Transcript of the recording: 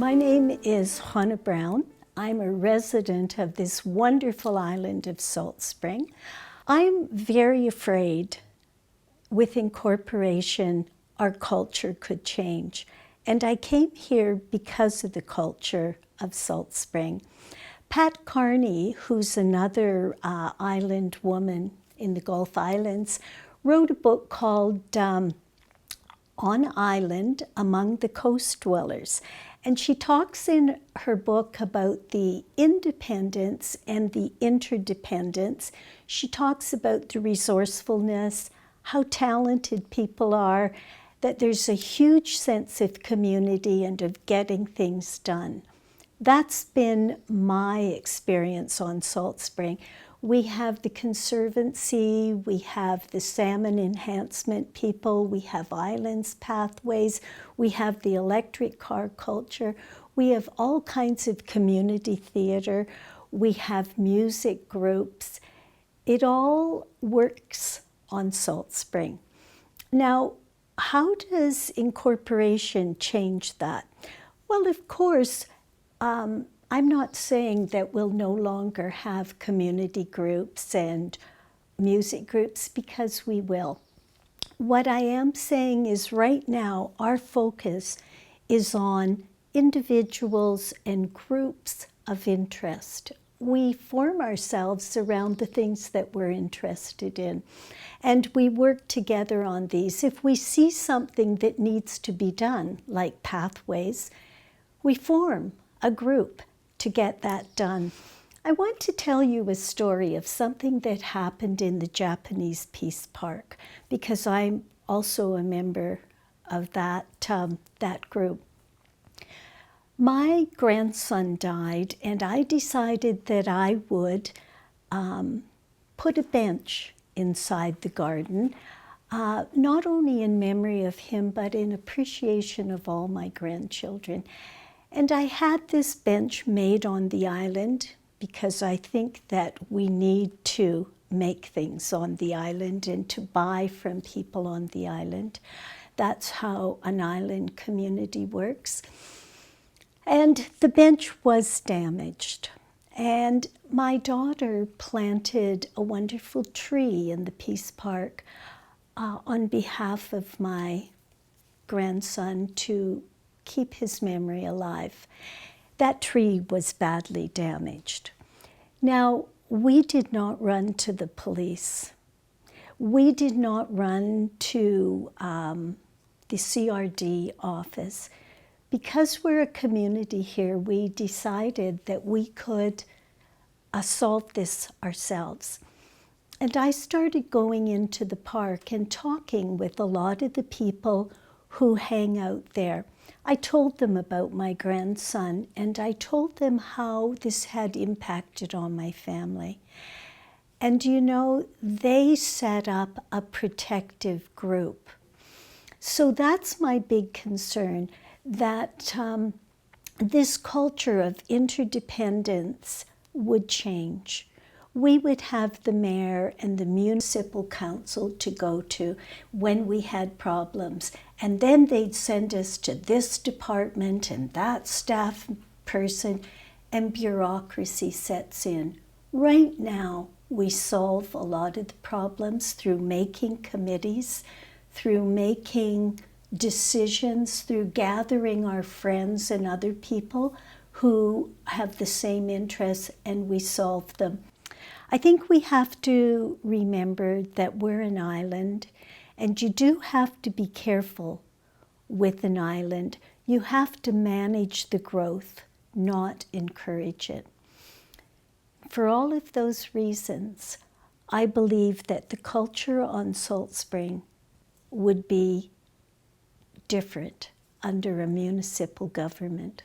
My name is Juana Brown. I'm a resident of this wonderful island of Salt Spring. I'm very afraid with incorporation our culture could change. And I came here because of the culture of Salt Spring. Pat Carney, who's another island woman in the Gulf Islands, wrote a book called On Island Among the Coast Dwellers. And she talks in her book about the independence and the interdependence. She talks about the resourcefulness, how talented people are, that there's a huge sense of community and of getting things done. That's been my experience on Salt Spring. We have the Conservancy, we have the salmon enhancement people, we have islands pathways, we have the electric car culture, we have all kinds of community theater, we have music groups. It all works on Salt Spring. Now, how does incorporation change that? Well, of course, I'm not saying that we'll no longer have community groups and music groups, because we will. What I am saying is right now our focus is on individuals and groups of interest. We form ourselves around the things that we're interested in, and we work together on these. If we see something that needs to be done, like pathways, we form a group to get that done. I want to tell you a story of something that happened in the Japanese Peace Park, because I'm also a member of that group. My grandson died, and I decided that I would put a bench inside the garden, not only in memory of him, but in appreciation of all my grandchildren. And I had this bench made on the island because I think that we need to make things on the island and to buy from people on the island. That's how an island community works. And the bench was damaged. And my daughter planted a wonderful tree in the Peace Park on behalf of my grandson to keep his memory alive. That tree was badly damaged. Now, we did not run to the police. We did not run to the CRD office. Because we're a community here, we decided that we could solve this ourselves. And I started going into the park and talking with a lot of the people who hang out there. I told them about my grandson, and I told them how this had impacted on my family. And you know, they set up a protective group. So that's my big concern, that this culture of interdependence would change. We would have the mayor and the municipal council to go to when we had problems, and then they'd send us to this department and that staff person, and bureaucracy sets in. Right now, we solve a lot of the problems through making committees, through making decisions, through gathering our friends and other people who have the same interests, and we solve them. I think we have to remember that we're an island, and you do have to be careful with an island. You have to manage the growth, not encourage it. For all of those reasons, I believe that the culture on Salt Spring would be different under a municipal government.